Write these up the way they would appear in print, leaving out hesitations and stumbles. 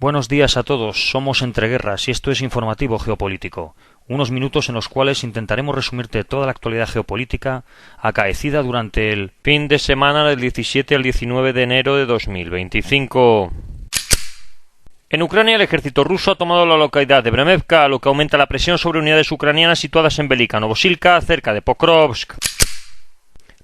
Buenos días a todos, somos Entre Guerras y esto es Informativo Geopolítico, unos minutos en los cuales intentaremos resumirte toda la actualidad geopolítica acaecida durante el fin de semana del 17 al 19 de enero de 2025. En Ucrania, el ejército ruso ha tomado la localidad de Bremevka, lo que aumenta la presión sobre unidades ucranianas situadas en Velika Novosilka, cerca de Pokrovsk.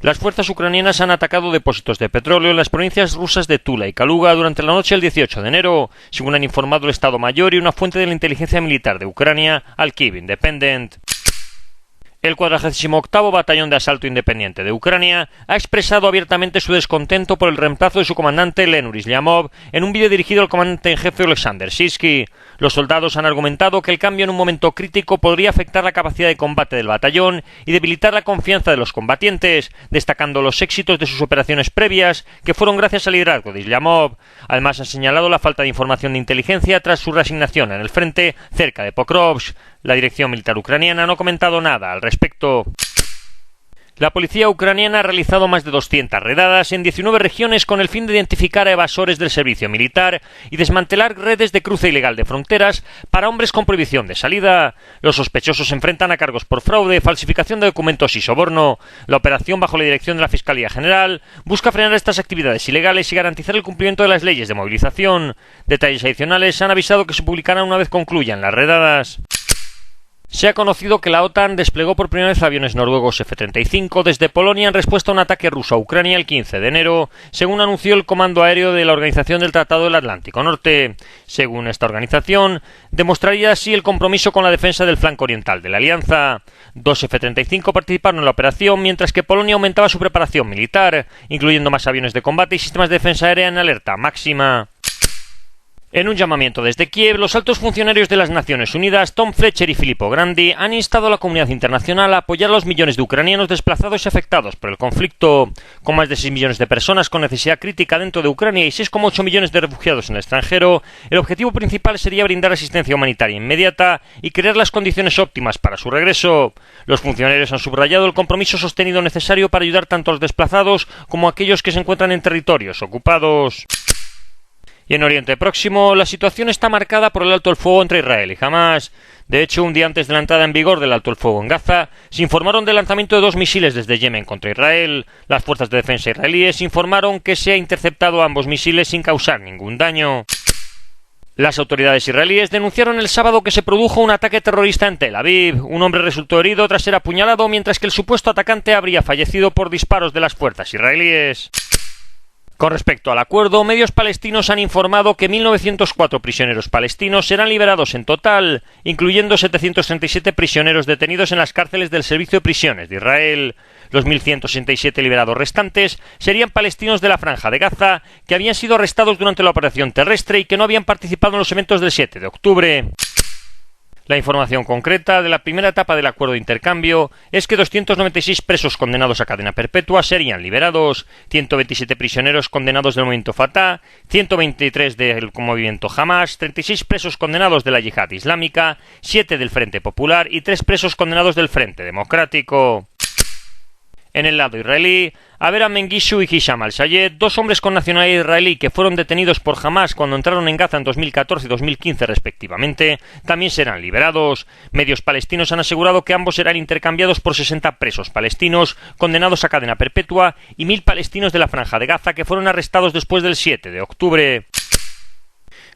Las fuerzas ucranianas han atacado depósitos de petróleo en las provincias rusas de Tula y Kaluga durante la noche del 18 de enero, según han informado el Estado Mayor y una fuente de la inteligencia militar de Ucrania al Kyiv Independent. El 48º Batallón de Asalto Independiente de Ucrania ha expresado abiertamente su descontento por el reemplazo de su comandante Leonid Lyamov en un vídeo dirigido al comandante en jefe Oleksandr Syrskyi. Los soldados han argumentado que el cambio en un momento crítico podría afectar la capacidad de combate del batallón y debilitar la confianza de los combatientes, destacando los éxitos de sus operaciones previas, que fueron gracias al liderazgo de Lyamov. Además, han señalado la falta de información de inteligencia tras su reasignación en el frente cerca de Pokrovsk. La dirección militar ucraniana no ha comentado nada al respecto. La policía ucraniana ha realizado más de 200 redadas en 19 regiones con el fin de identificar a evasores del servicio militar y desmantelar redes de cruce ilegal de fronteras para hombres con prohibición de salida. Los sospechosos se enfrentan a cargos por fraude, falsificación de documentos y soborno. La operación, bajo la dirección de la Fiscalía General, busca frenar estas actividades ilegales y garantizar el cumplimiento de las leyes de movilización. Detalles adicionales han avisado que se publicarán una vez concluyan las redadas. Se ha conocido que la OTAN desplegó por primera vez aviones noruegos F-35 desde Polonia en respuesta a un ataque ruso a Ucrania el 15 de enero, según anunció el Comando Aéreo de la Organización del Tratado del Atlántico Norte. Según esta organización, demostraría así el compromiso con la defensa del flanco oriental de la alianza. 2 F-35 participaron en la operación, mientras que Polonia aumentaba su preparación militar, incluyendo más aviones de combate y sistemas de defensa aérea en alerta máxima. En un llamamiento desde Kiev, los altos funcionarios de las Naciones Unidas, Tom Fletcher y Filippo Grandi, han instado a la comunidad internacional a apoyar a los millones de ucranianos desplazados y afectados por el conflicto. Con más de 6 millones de personas con necesidad crítica dentro de Ucrania y 6,8 millones de refugiados en el extranjero, el objetivo principal sería brindar asistencia humanitaria inmediata y crear las condiciones óptimas para su regreso. Los funcionarios han subrayado el compromiso sostenido necesario para ayudar tanto a los desplazados como a aquellos que se encuentran en territorios ocupados. Y en Oriente Próximo, la situación está marcada por el alto el fuego entre Israel y Hamás. De hecho, un día antes de la entrada en vigor del alto el fuego en Gaza, se informaron del lanzamiento de 2 misiles desde Yemen contra Israel. Las fuerzas de defensa israelíes informaron que se ha interceptado ambos misiles sin causar ningún daño. Las autoridades israelíes denunciaron el sábado que se produjo un ataque terrorista en Tel Aviv. Un hombre resultó herido tras ser apuñalado, mientras que el supuesto atacante habría fallecido por disparos de las fuerzas israelíes. Con respecto al acuerdo, medios palestinos han informado que 1.904 prisioneros palestinos serán liberados en total, incluyendo 737 prisioneros detenidos en las cárceles del Servicio de Prisiones de Israel. Los 1.167 liberados restantes serían palestinos de la Franja de Gaza, que habían sido arrestados durante la operación terrestre y que no habían participado en los eventos del 7 de octubre. La información concreta de la primera etapa del acuerdo de intercambio es que 296 presos condenados a cadena perpetua serían liberados, 127 prisioneros condenados del movimiento Fatah, 123 del movimiento Hamas, 36 presos condenados de la Yihad Islámica, 7 del Frente Popular y 3 presos condenados del Frente Democrático. En el lado israelí, Avera Mengishu y Hisham al-Sayed, 2 hombres con nacionalidad israelí que fueron detenidos por Hamás cuando entraron en Gaza en 2014 y 2015 respectivamente, también serán liberados. Medios palestinos han asegurado que ambos serán intercambiados por 60 presos palestinos condenados a cadena perpetua y 1.000 palestinos de la Franja de Gaza que fueron arrestados después del 7 de octubre.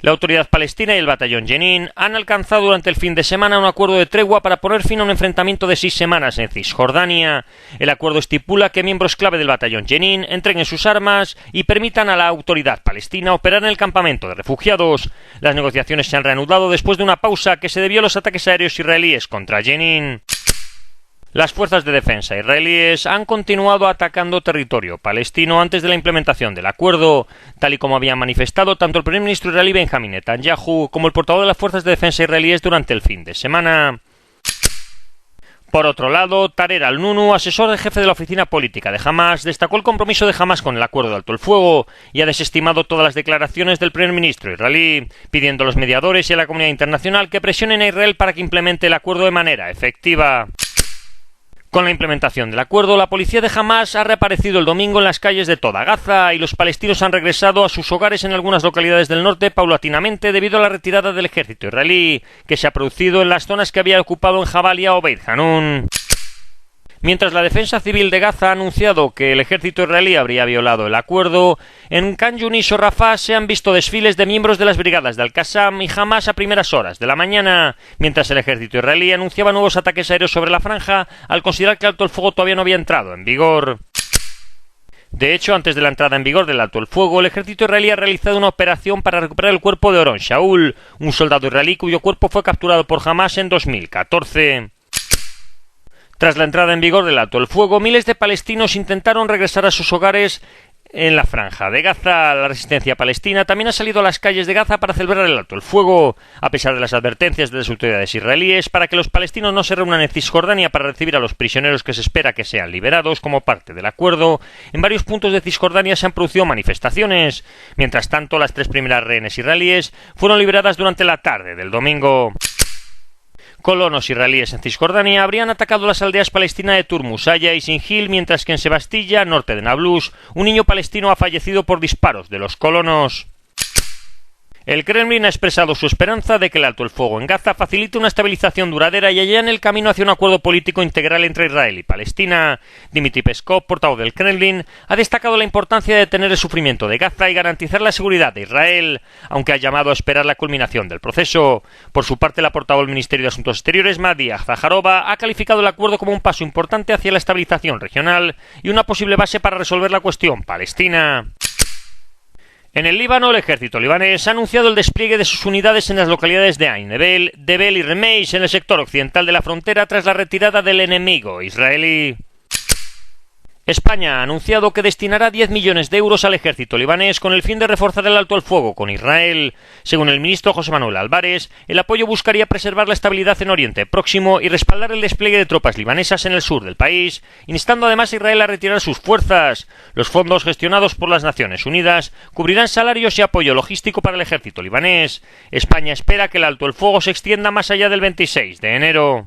La autoridad palestina y el batallón Jenin han alcanzado durante el fin de semana un acuerdo de tregua para poner fin a un enfrentamiento de 6 semanas en Cisjordania. El acuerdo estipula que miembros clave del batallón Jenin entreguen sus armas y permitan a la autoridad palestina operar en el campamento de refugiados. Las negociaciones se han reanudado después de una pausa que se debió a los ataques aéreos israelíes contra Jenin. Las fuerzas de defensa israelíes han continuado atacando territorio palestino antes de la implementación del acuerdo, tal y como habían manifestado tanto el primer ministro israelí Benjamin Netanyahu como el portavoz de las fuerzas de defensa israelíes durante el fin de semana. Por otro lado, Tarer al-Nunu, asesor jefe de la oficina política de Hamás, destacó el compromiso de Hamás con el acuerdo de alto el fuego y ha desestimado todas las declaraciones del primer ministro israelí, pidiendo a los mediadores y a la comunidad internacional que presionen a Israel para que implemente el acuerdo de manera efectiva. Con la implementación del acuerdo, la policía de Hamás ha reaparecido el domingo en las calles de toda Gaza y los palestinos han regresado a sus hogares en algunas localidades del norte paulatinamente debido a la retirada del ejército israelí, que se ha producido en las zonas que había ocupado en Jabalia o Beit Hanun. Mientras la defensa civil de Gaza ha anunciado que el ejército israelí habría violado el acuerdo, en Khan Yunis o Rafah se han visto desfiles de miembros de las brigadas de Al-Qassam y Hamas a primeras horas de la mañana, mientras el ejército israelí anunciaba nuevos ataques aéreos sobre la franja al considerar que el alto el fuego todavía no había entrado en vigor. De hecho, antes de la entrada en vigor del alto el fuego, el ejército israelí ha realizado una operación para recuperar el cuerpo de Oron Shaul, un soldado israelí cuyo cuerpo fue capturado por Hamas en 2014. Tras la entrada en vigor del alto el fuego, miles de palestinos intentaron regresar a sus hogares en la franja de Gaza. La resistencia palestina también ha salido a las calles de Gaza para celebrar el alto el fuego, a pesar de las advertencias de las autoridades israelíes para que los palestinos no se reúnan en Cisjordania para recibir a los prisioneros que se espera que sean liberados como parte del acuerdo. En varios puntos de Cisjordania se han producido manifestaciones. Mientras tanto, las 3 primeras rehenes israelíes fueron liberadas durante la tarde del domingo. Colonos israelíes en Cisjordania habrían atacado las aldeas palestinas de Turmusaya y Sinjil, mientras que en Sebastilla, norte de Nablus, un niño palestino ha fallecido por disparos de los colonos. El Kremlin ha expresado su esperanza de que el alto el fuego en Gaza facilite una estabilización duradera y allane el camino hacia un acuerdo político integral entre Israel y Palestina. Dmitry Peskov, portavoz del Kremlin, ha destacado la importancia de detener el sufrimiento de Gaza y garantizar la seguridad de Israel, aunque ha llamado a esperar la culminación del proceso. Por su parte, la portavoz del Ministerio de Asuntos Exteriores, Madia Zaharova, ha calificado el acuerdo como un paso importante hacia la estabilización regional y una posible base para resolver la cuestión palestina. En el Líbano, el ejército libanés ha anunciado el despliegue de sus unidades en las localidades de Ain Ebel, Debel y Remeis en el sector occidental de la frontera tras la retirada del enemigo israelí. España ha anunciado que destinará 10 millones de euros al ejército libanés con el fin de reforzar el alto el fuego con Israel. Según el ministro José Manuel Álvarez, el apoyo buscaría preservar la estabilidad en Oriente Próximo y respaldar el despliegue de tropas libanesas en el sur del país, instando además a Israel a retirar sus fuerzas. Los fondos gestionados por las Naciones Unidas cubrirán salarios y apoyo logístico para el ejército libanés. España espera que el alto el fuego se extienda más allá del 26 de enero.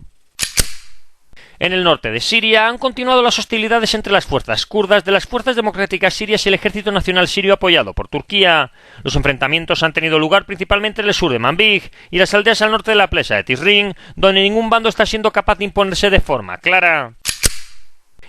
En el norte de Siria han continuado las hostilidades entre las fuerzas kurdas de las Fuerzas Democráticas Sirias y el Ejército Nacional Sirio apoyado por Turquía. Los enfrentamientos han tenido lugar principalmente en el sur de Manbij y las aldeas al norte de la presa de Tisrin, donde ningún bando está siendo capaz de imponerse de forma clara.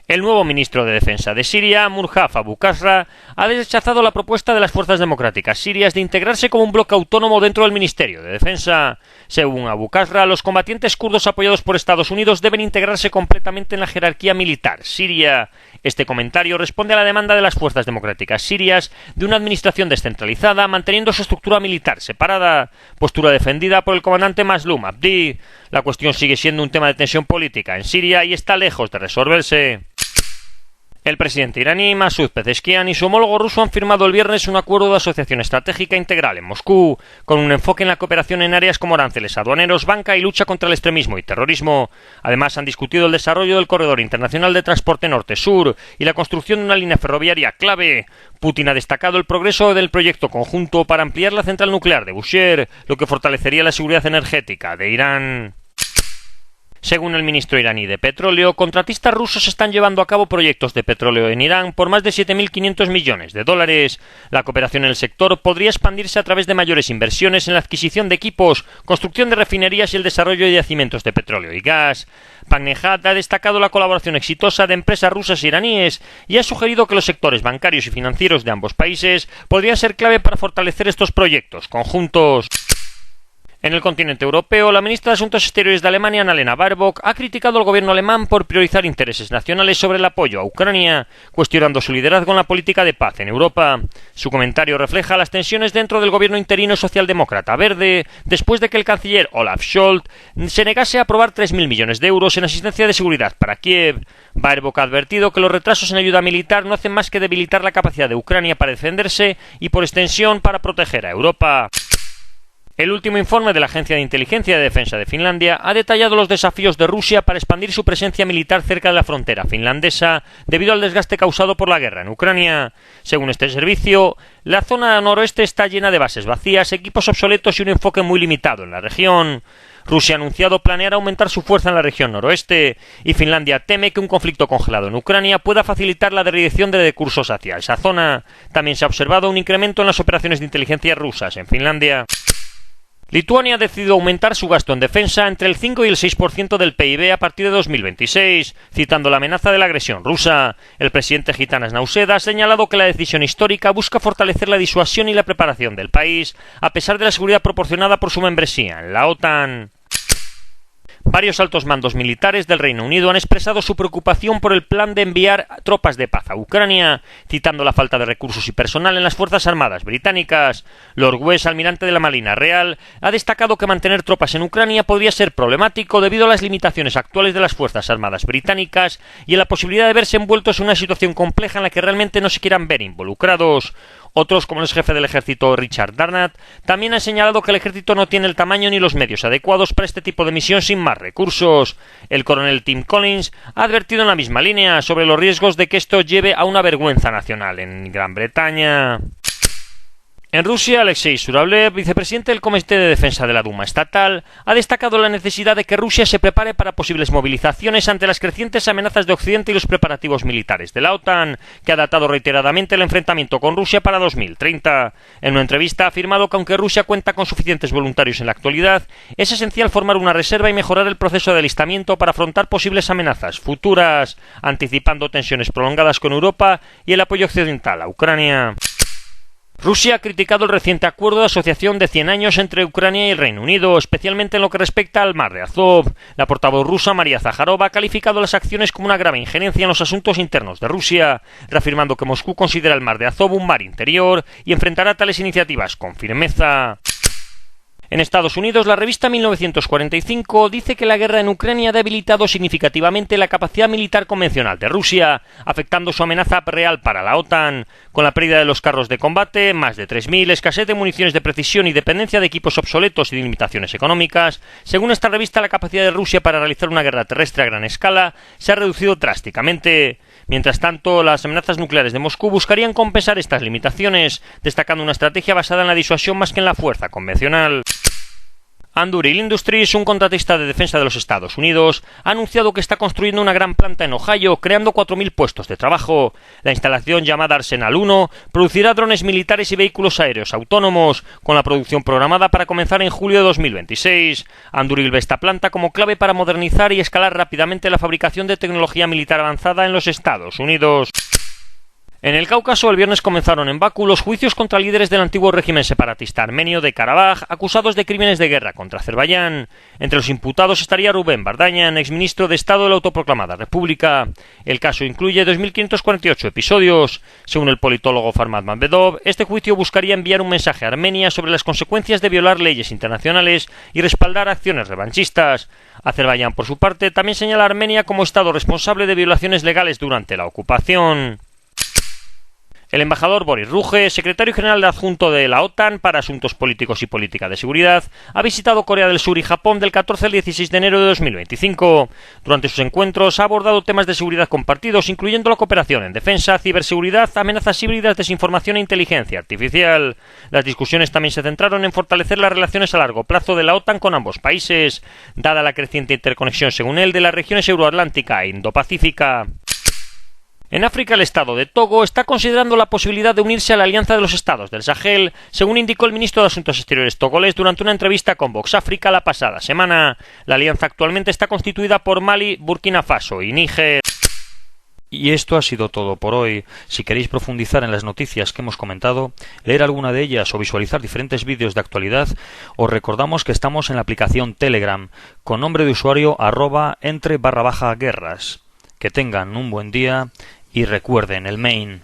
El nuevo ministro de Defensa de Siria, Murhaf Abu Qasra, ha rechazado la propuesta de las Fuerzas Democráticas Sirias de integrarse como un bloque autónomo dentro del Ministerio de Defensa. Según Abu Qasra, los combatientes kurdos apoyados por Estados Unidos deben integrarse completamente en la jerarquía militar siria. Este comentario responde a la demanda de las Fuerzas Democráticas Sirias de una administración descentralizada manteniendo su estructura militar separada, postura defendida por el comandante Mazloum Abdi. La cuestión sigue siendo un tema de tensión política en Siria y está lejos de resolverse. El presidente iraní Masoud Pezeshkian y su homólogo ruso han firmado el viernes un acuerdo de asociación estratégica integral en Moscú, con un enfoque en la cooperación en áreas como aranceles aduaneros, banca y lucha contra el extremismo y terrorismo. Además, han discutido el desarrollo del corredor internacional de transporte norte-sur y la construcción de una línea ferroviaria clave. Putin ha destacado el progreso del proyecto conjunto para ampliar la central nuclear de Bushehr, lo que fortalecería la seguridad energética de Irán. Según el ministro iraní de Petróleo, contratistas rusos están llevando a cabo proyectos de petróleo en Irán por más de 7.500 millones de dólares. La cooperación en el sector podría expandirse a través de mayores inversiones en la adquisición de equipos, construcción de refinerías y el desarrollo de yacimientos de petróleo y gas. Bagnejad ha destacado la colaboración exitosa de empresas rusas e iraníes y ha sugerido que los sectores bancarios y financieros de ambos países podrían ser clave para fortalecer estos proyectos conjuntos. En el continente europeo, la ministra de Asuntos Exteriores de Alemania, Annalena Baerbock, ha criticado al gobierno alemán por priorizar intereses nacionales sobre el apoyo a Ucrania, cuestionando su liderazgo en la política de paz en Europa. Su comentario refleja las tensiones dentro del gobierno interino socialdemócrata verde, después de que el canciller Olaf Scholz se negase a aprobar 3.000 millones de euros en asistencia de seguridad para Kiev. Baerbock ha advertido que los retrasos en ayuda militar no hacen más que debilitar la capacidad de Ucrania para defenderse y, por extensión, para proteger a Europa. El último informe de la Agencia de Inteligencia y de Defensa de Finlandia ha detallado los desafíos de Rusia para expandir su presencia militar cerca de la frontera finlandesa debido al desgaste causado por la guerra en Ucrania. Según este servicio, La zona noroeste está llena de bases vacías, equipos obsoletos y un enfoque muy limitado en la región. Rusia ha anunciado planear aumentar su fuerza en la región noroeste, y Finlandia teme que un conflicto congelado en Ucrania pueda facilitar la redirección de recursos hacia esa zona. También se ha observado un incremento en las operaciones de inteligencia rusas en Finlandia. Lituania ha decidido aumentar su gasto en defensa entre el 5 y el 6% del PIB a partir de 2026, citando la amenaza de la agresión rusa. El presidente Gitanas Nauseda ha señalado que la decisión histórica busca fortalecer la disuasión y la preparación del país, a pesar de la seguridad proporcionada por su membresía en la OTAN. Varios altos mandos militares del Reino Unido han expresado su preocupación por el plan de enviar tropas de paz a Ucrania, citando la falta de recursos y personal en las Fuerzas Armadas británicas. Lord West, almirante de la Marina Real, ha destacado que mantener tropas en Ucrania podría ser problemático debido a las limitaciones actuales de las Fuerzas Armadas británicas y a la posibilidad de verse envueltos en una situación compleja en la que realmente no se quieran ver involucrados. Otros, como el jefe del ejército Richard Darnat, también han señalado que el ejército no tiene el tamaño ni los medios adecuados para este tipo de misión sin más recursos. El coronel Tim Collins ha advertido en la misma línea sobre los riesgos de que esto lleve a una vergüenza nacional en Gran Bretaña. En Rusia, Alexei Zhuravlev, vicepresidente del Comité de Defensa de la Duma Estatal, ha destacado la necesidad de que Rusia se prepare para posibles movilizaciones ante las crecientes amenazas de Occidente y los preparativos militares de la OTAN, que ha datado reiteradamente el enfrentamiento con Rusia para 2030. En una entrevista ha afirmado que aunque Rusia cuenta con suficientes voluntarios en la actualidad, es esencial formar una reserva y mejorar el proceso de alistamiento para afrontar posibles amenazas futuras, anticipando tensiones prolongadas con Europa y el apoyo occidental a Ucrania. Rusia ha criticado el reciente acuerdo de asociación de 100 años entre Ucrania y el Reino Unido, especialmente en lo que respecta al Mar de Azov. La portavoz rusa María Zaharova ha calificado las acciones como una grave injerencia en los asuntos internos de Rusia, reafirmando que Moscú considera el Mar de Azov un mar interior y enfrentará tales iniciativas con firmeza. En Estados Unidos, la revista 1945 dice que la guerra en Ucrania ha debilitado significativamente la capacidad militar convencional de Rusia, afectando su amenaza real para la OTAN, con la pérdida de los carros de combate, más de 3.000, escasez de municiones de precisión y dependencia de equipos obsoletos y limitaciones económicas. Según esta revista, la capacidad de Rusia para realizar una guerra terrestre a gran escala se ha reducido drásticamente. Mientras tanto, las amenazas nucleares de Moscú buscarían compensar estas limitaciones, destacando una estrategia basada en la disuasión más que en la fuerza convencional. Anduril Industries, un contratista de defensa de los Estados Unidos, ha anunciado que está construyendo una gran planta en Ohio, creando 4.000 puestos de trabajo. La instalación, llamada Arsenal 1, producirá drones militares y vehículos aéreos autónomos, con la producción programada para comenzar en julio de 2026. Anduril ve esta planta como clave para modernizar y escalar rápidamente la fabricación de tecnología militar avanzada en los Estados Unidos. En el Cáucaso, el viernes comenzaron en Bakú los juicios contra líderes del antiguo régimen separatista armenio de Karabaj, acusados de crímenes de guerra contra Azerbaiyán. Entre los imputados estaría Rubén Vardanyan, exministro de Estado de la autoproclamada República. El caso incluye 2.548 episodios. Según el politólogo Farmad Mamedov, este juicio buscaría enviar un mensaje a Armenia sobre las consecuencias de violar leyes internacionales y respaldar acciones revanchistas. Azerbaiyán, por su parte, también señala a Armenia como Estado responsable de violaciones legales durante la ocupación. El embajador Boris Ruge, secretario general adjunto de la OTAN para Asuntos Políticos y Política de Seguridad, ha visitado Corea del Sur y Japón del 14 al 16 de enero de 2025. Durante sus encuentros ha abordado temas de seguridad compartidos, incluyendo la cooperación en defensa, ciberseguridad, amenazas híbridas, desinformación e inteligencia artificial. Las discusiones también se centraron en fortalecer las relaciones a largo plazo de la OTAN con ambos países, dada la creciente interconexión, según él, de las regiones euroatlántica e Indo-Pacífica. En África, el estado de Togo está considerando la posibilidad de unirse a la Alianza de los Estados del Sahel, según indicó el ministro de Asuntos Exteriores togolés durante una entrevista con Vox África la pasada semana. La alianza actualmente está constituida por Mali, Burkina Faso y Níger. Y esto ha sido todo por hoy. Si queréis profundizar en las noticias que hemos comentado, leer alguna de ellas o visualizar diferentes vídeos de actualidad, os recordamos que estamos en la aplicación Telegram, con nombre de usuario @entre_guerras. Que tengan un buen día y recuerden el main.